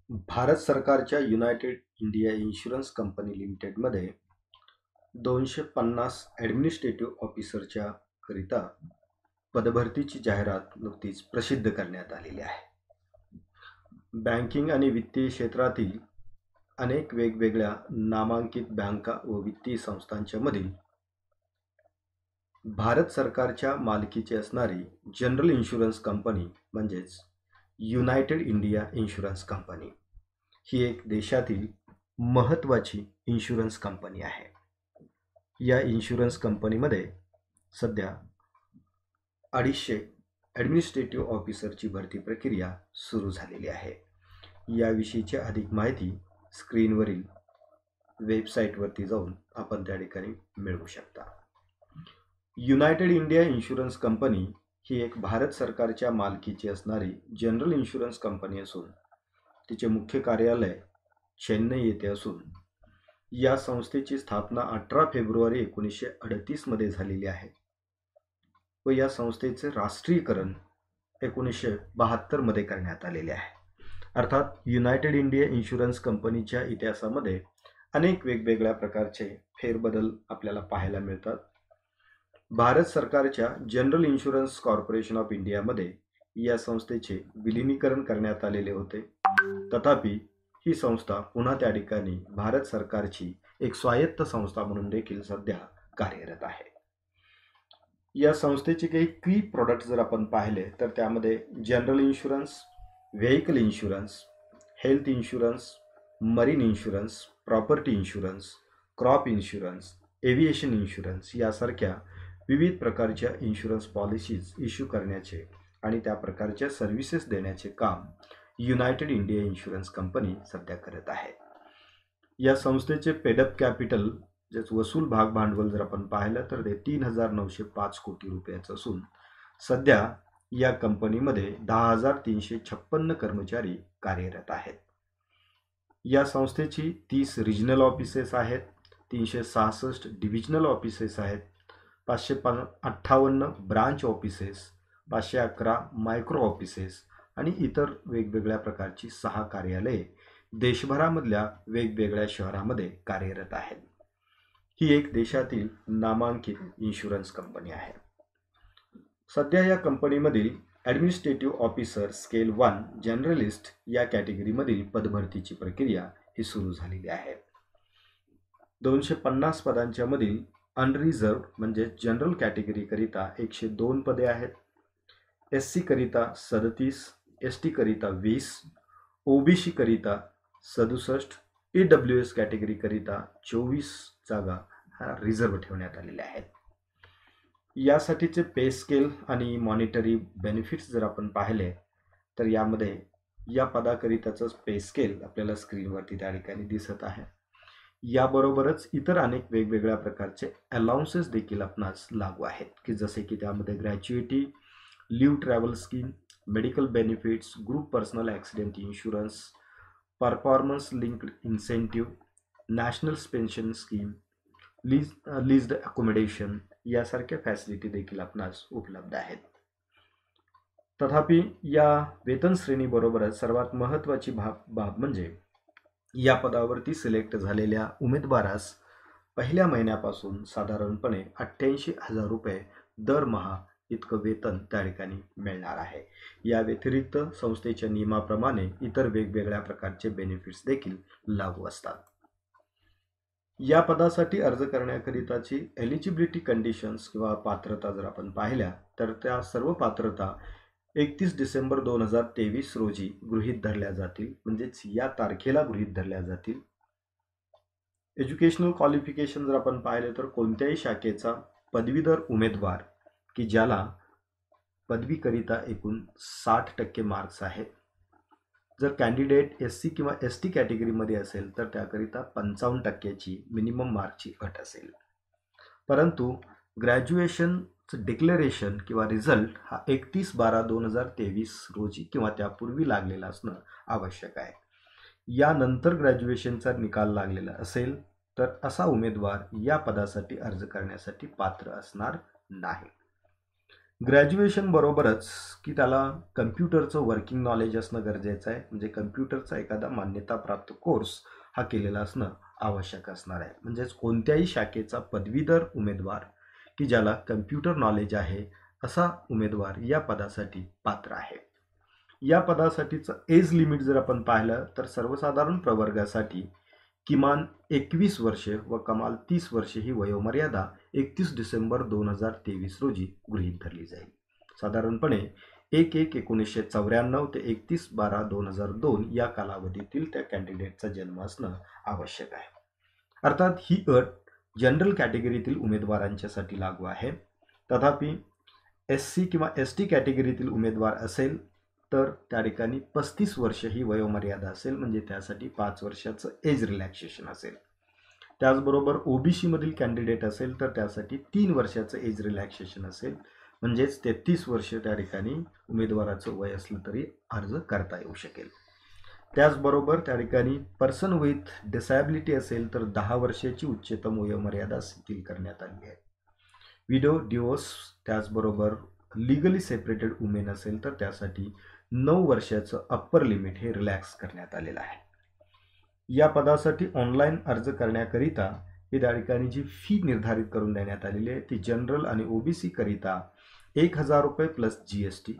भारत सरकारच्या United India insurance company लिमिटेडमध्ये 250 administrative ऑफिसरच्या करिता पदभरतीची जाहिरात नुकतीच प्रसिद्ध करण्यात आलेली आहे. बँकिंग आणि वित्तीय क्षेत्रातील अनेक वेगवेगळ्या नामांकित बँका व वित्तीय संस्थांच्या मधील भारत सरकारच्या मालकीची असणारी जनरल इन्शुरन्स कंपनी म्हणजेच युनायटेड इंडिया इन्शुरन्स कंपनी ही एक देशातील महत्त्वाची इन्शुरन्स कंपनी आहे. या इन्शुरन्स कंपनीमध्ये सध्या 250 ॲडमिनिस्ट्रेटिव्ह ऑफिसरची भरती प्रक्रिया सुरू झालेली आहे. याविषयीची अधिक माहिती स्क्रीनवरील वेबसाईटवरती जाऊन आपण त्या ठिकाणी मिळवू शकता. युनायटेड इंडिया इन्शुरन्स कंपनी ही एक भारत सरकारच्या मालकीची असणारी जनरल इन्शुरन्स कंपनी असून तिचे मुख्य कार्यालय चेन्नई येथे असून या संस्थेची स्थापना 18 फेब्रुवारी 1938 मध्ये झालेली आहे व या संस्थेचे राष्ट्रीयकरण 1972 मध्ये करण्यात आलेले आहे. अर्थात युनायटेड इंडिया इन्शुरन्स कंपनीच्या इतिहासामध्ये अनेक वेगवेगळ्या प्रकारचे फेरबदल आपल्याला पाहायला मिळतात. भारत सरकारच्या जनरल इन्शुरन्स कॉर्पोरेशन ऑफ इंडियामध्ये या संस्थेचे विलिनीकरण करण्यात आलेले होते. तथापि ही संस्था पुन्हा त्या ठिकाणी भारत सरकारची एक स्वायत्त संस्था म्हणून देखील सध्या कार्यरत आहे. या संस्थेचे काही की प्रोडक्ट जर आपण पाहिले तर त्यामध्ये general insurance, vehicle insurance, health insurance, marine insurance, property insurance, crop insurance, aviation insurance यासारख्या विविध प्रकारच्या इन्शुरन्स पॉलिसीज इश्यू करण्याचे आणि त्या प्रकारच्या सर्व्हिसेस देण्याचे काम युनायटेड इंडिया इन्शुरन्स कंपनी सध्या करत आहे. या संस्थेचे पेडअप कॅपिटल वसूल भाग भांडवल जर आपण पाहिलं तर ते 3,905 कोटी रुपयाचं असून सध्या या कंपनीमध्ये 10,356 कर्मचारी कार्यरत आहेत. या संस्थेची 30 रिजनल ऑफिसेस आहेत, 366 डिव्हिजनल ऑफिसेस आहेत, 558 ब्रांच ऑफिसेस, 511 मायक्रो ऑफिसेस आणि इतर वेगवेगळ्या प्रकारची 6 कार्यालये देशभरामधल्या वेगवेगळ्या शहरामध्ये कार्यरत आहेत. ही एक देशातील नामांकित इन्शुरन्स कंपनी आहे. सध्या या कंपनीमधील ॲडमिनिस्ट्रेटिव्ह ऑफिसर स्केल 1 जनरलिस्ट या कॅटेगरीमधील पदभरतीची प्रक्रिया ही सुरू झालेली आहे. 250 पदांच्या मधील अनरिझर्व्ड म्हणजे जनरल कॅटेगरीकरिता 102 पदे आहेत, SC करिता 37, ST करिता 20, OBC करिता 67, EWS कॅटेगरी करिता 24 जागा ह्या रिझर्व्ह ठेवण्यात आलेल्या आहेत. यासाठीचे पे स्केल आणि मॉनिटरी बेनिफिट्स जर आपण पाहिले तर यामध्ये या पदाकरिताचं पे स्केल आपल्याला स्क्रीनवरती त्या ठिकाणी दिसत आहे. याबरोबरच इतर अनेक वेगवेगळ्या प्रकारचे अलाउन्सेस देखील आपणास लागू आहेत की जसे की त्यामध्ये gratuity, leave travel scheme, medical benefits, group personal accident insurance, performance linked incentive, national pension scheme, leased accommodation यासारख्या फॅसिलिटी देखील आपणास उपलब्ध आहेत. तथापि या वेतन श्रेणीबरोबरच सर्वात महत्त्वाची बाब म्हणजे या पदावरती सिलेक्ट झालेल्या उमेदवारास पहिल्या महिन्यापासून साधारणपणे 88,000 रुपये दरमहा इतकं वेतन त्या ठिकाणी मिळणार आहे. या व्यतिरिक्त संस्थेच्या नियमाप्रमाणे इतर वेगवेगळ्या प्रकारचे बेनिफिट्स देखील लागू असतात. या पदासाठी अर्ज करण्याकरिताची एलिजिबिलिटी कंडिशन्स किंवा पात्रता जर आपण पाहिल्या तर त्या सर्व पात्रता 31 डिसेंबर 2023 रोजी गृहीत धरल्या जातील, म्हणजेच या तारखेला गृहीत धरल्या जातील. एज्युकेशनल क्वालिफिकेशन जर आपण पाहिले तर कोणत्याही शाखेचा पदवीधर उमेदवार की ज्याला पदवीकरिता एकूण 60% मार्क्स आहेत, जर कॅन्डिडेट SC किंवा ST कॅटेगरीमध्ये असेल तर त्याकरिता 55% मिनिमम मार्कची अट असेल. परंतु ग्रॅज्युएशन डिक्लेरेशन किंवा रिझल्ट हा 31/12/2023 रोजी किंवा त्यापूर्वी लागलेला असणं आवश्यक आहे. यानंतर ग्रॅज्युएशनचा निकाल लागलेला असेल तर असा उमेदवार या पदासाठी अर्ज करण्यासाठी पात्र असणार नाही. ग्रॅज्युएशन बरोबरच की त्याला कम्प्युटरचं वर्किंग नॉलेज असणं गरजेचं आहे, म्हणजे कम्प्युटरचा एखादा मान्यताप्राप्त कोर्स हा केलेला असणं आवश्यक असणार आहे. म्हणजेच कोणत्याही शाखेचा पदवीधर उमेदवार की ज्याला कम्प्युटर नॉलेज आहे असा उमेदवार या पदासाठी पात्र आहे. या पदासाठीचं एज लिमिट जर आपण पाहिलं तर सर्वसाधारण प्रवर्गासाठी किमान 21 वर्षे व कमाल 30 वर्षे ही वयोमर्यादा 31 डिसेंबर 2023 रोजी गृहीत धरली जाईल. साधारणपणे 1/1/1994 ते 31/12/2002 या कालावधीतील त्या कॅन्डिडेटचा जन्म असणं आवश्यक आहे. अर्थात ही अट जनरल कॅटेगरीतील उमेदवारांच्यासाठी लागू आहे. तथापि SC किंवा ST कॅटेगरीतील उमेदवार असेल तर त्या ठिकाणी 35 वर्ष ही वयोमर्यादा असेल, म्हणजे त्यासाठी 5 वर्षाचं एज रिलॅक्सेशन असेल. त्याचबरोबर OBC मधील कॅन्डिडेट असेल तर त्यासाठी 3 वर्षाचं एज रिलॅक्सेशन असेल, म्हणजेच 33 वर्ष त्या ठिकाणी उमेदवाराचं वय असलं तरी अर्ज करता येऊ शकेल. त्याचबरोबर त्या ठिकाणी पर्सन विथ डिसॅबिलिटी असेल तर 10 वर्षाची उच्चतम वयोमर्यादा शिथिल करण्यात आली आहे. विडो, डिवोर्स, त्याचबरोबर लिगली सेपरेटेड वुमेन असेल तर त्यासाठी 9 वर्षाचं अप्पर लिमिट हे रिलॅक्स करण्यात आलेलं आहे. या पदासाठी ऑनलाईन अर्ज करण्याकरिता ही त्या ठिकाणी जी फी निर्धारित करून देण्यात आलेली आहे ती जनरल आणि OBC करिता 1,000 रुपये प्लस GST,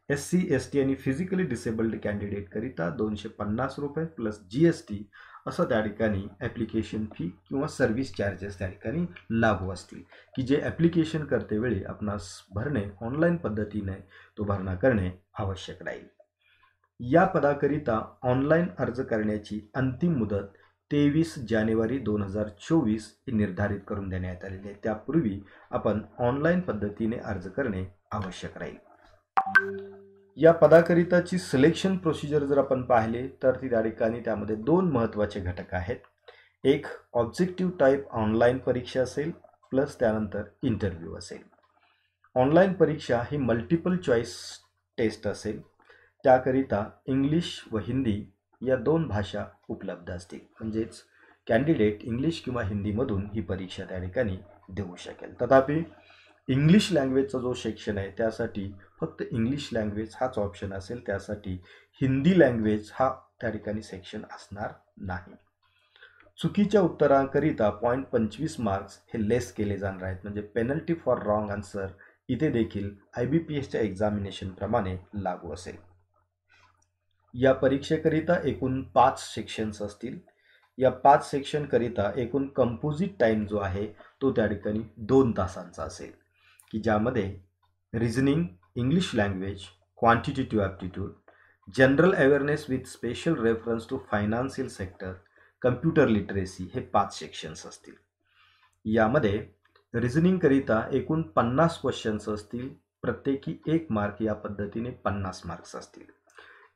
SC, ST आणि फिजिकली डिसेबल्ड कॅन्डिडेट करिता 250 रुपये प्लस GST असं त्या ठिकाणी ॲप्लिकेशन फी किंवा सर्व्हिस चार्जेस त्या ठिकाणी लागू असतील, की जे ॲप्लिकेशन करते वेळी आपणास भरणे ऑनलाईन पद्धतीने तो भरणा करणे आवश्यक राहील. या पदाकरिता ऑनलाईन अर्ज करण्याची अंतिम मुदत 23 जानेवारी 2024 ही निर्धारित करून देण्यात आलेली आहे. त्यापूर्वी आपण ऑनलाईन पद्धतीने अर्ज करणे आवश्यक राहील. या पदाकरिताची सिलेक्शन प्रोसिजर जर आपण पाहिले तर ती त्या ठिकाणी त्यामध्ये 2 महत्त्वाचे घटक आहेत. एक ऑब्जेक्टिव्ह टाईप ऑनलाईन परीक्षा असेल प्लस त्यानंतर इंटरव्ह्यू असेल. ऑनलाईन परीक्षा ही मल्टिपल चॉईस टेस्ट असेल. त्याकरिता इंग्लिश व हिंदी या 2 भाषा उपलब्ध असतील, म्हणजेच कॅन्डिडेट इंग्लिश किंवा हिंदीमधून ही परीक्षा त्या ठिकाणी देऊ शकेल. तथापि इंग्लिश लँग्वेजचा जो सेक्शन आहे त्यासाठी फक्त इंग्लिश लँग्वेज हाच ऑप्शन असेल, त्यासाठी हिंदी लँग्वेज हा त्या ठिकाणी सेक्शन असणार नाही. चुकीच्या उत्तरांकरिता 0.25 मार्क्स हे लेस केले जाणार आहेत, म्हणजे पेनल्टी फॉर रॉंग आन्सर इथे देखील IBPSच्या एक्झामिनेशन प्रमाणे लागू असेल. या परीक्षेकरिता एकूण 5 सेक्शन्स असतील. या 5 सेक्शनकरिता एकूण कंपोजिट टाईम जो आहे तो त्या ठिकाणी 2 तासांचा असेल, की ज्यामध्ये reasoning, English language, quantitative aptitude, general awareness with special reference to financial sector, computer literacy हे 5 सेक्शन्स असतील. यामध्ये रिझनिंगकरिता एकूण 50 क्वेश्चन्स असतील, प्रत्येकी 1 मार्क या पद्धतीने 50 मार्क्स असतील.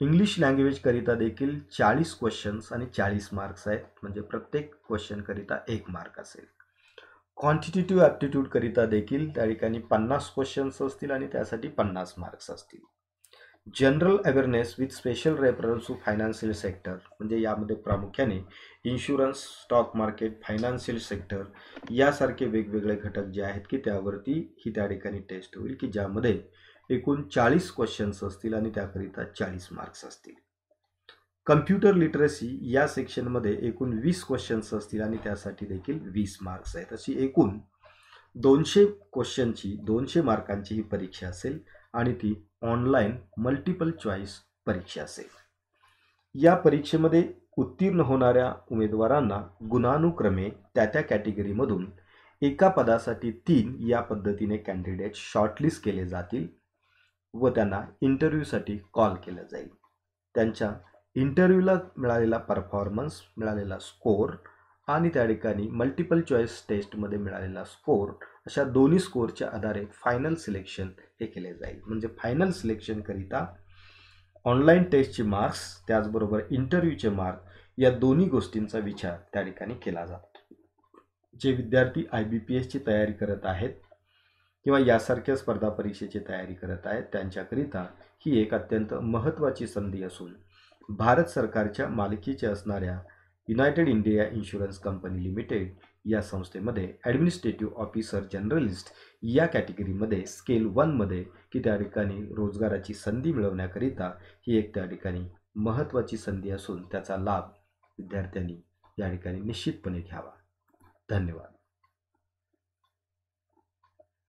इंग्लिश लँग्वेजकरिता देखील 40 क्वेश्चन्स आणि 40 मार्क्स आहेत, म्हणजे प्रत्येक क्वेश्चनकरिता 1 मार्क असेल. क्वांटिटेटिव्ह ॲप्टिट्यूडकरिता देखील त्या ठिकाणी 50 क्वेश्चन्स असतील आणि त्यासाठी 50 मार्क्स असतील. General awareness with special reference to financial sector, म्हणजे यामध्ये प्रामुख्याने insurance, stock market, financial sector यासारखे वेगवेगळे घटक जे आहेत की त्यावरती ही त्या ठिकाणी टेस्ट होईल, की ज्यामध्ये एकूण 40 क्वेश्चन्स असतील आणि त्याकरिता 40 मार्क्स असतील. कम्प्युटर लिटरसी या सेक्शनमध्ये एकूण 20 क्वेश्चन्स असतील आणि त्यासाठी देखील 20 मार्क्स आहेत. अशी एकूण 200 क्वेश्चनची 200 मार्कांची ही परीक्षा असेल आणि ती ऑनलाईन मल्टिपल चॉईस परीक्षा असेल. या परीक्षेमध्ये उत्तीर्ण होणाऱ्या उमेदवारांना गुणानुक्रमे त्या कॅटेगरीमधून एका पदासाठी 3 या पद्धतीने कॅन्डिडेट शॉर्टलिस्ट केले जातील व त्यांना इंटरव्ह्यूसाठी कॉल केलं जाईल. त्यांच्या इंटरव्ह्यूला मिळालेला परफॉर्मन्स, मिळालेला स्कोर आणि त्या ठिकाणी मल्टिपल चॉईस टेस्टमध्ये मिळालेला स्कोर अशा दोन्ही स्कोरच्या आधारे फायनल सिलेक्शन हे केले जाईल. म्हणजे फायनल सिलेक्शनकरिता ऑनलाईन टेस्टचे मार्क्स त्याचबरोबर इंटरव्ह्यूचे मार्क या दोन्ही गोष्टींचा विचार त्या ठिकाणी केला जातो. जे विद्यार्थी IBPSची तयारी करत आहेत किंवा यासारख्या स्पर्धा परीक्षेची तयारी करत आहेत त्यांच्याकरिता ही एक अत्यंत महत्त्वाची संधी असून भारत सरकारच्या मालकीचे असणाऱ्या United India insurance company limited या संस्थेमध्ये ॲडमिनिस्ट्रेटिव्ह ऑफिसर जनरलिस्ट या कॅटेगरीमध्ये स्केल 1मध्ये की त्या ठिकाणी रोजगाराची संधी मिळवण्याकरिता ही एक त्या ठिकाणी महत्त्वाची संधी असून त्याचा लाभ विद्यार्थ्यांनी या ठिकाणी निश्चितपणे घ्यावा. धन्यवाद.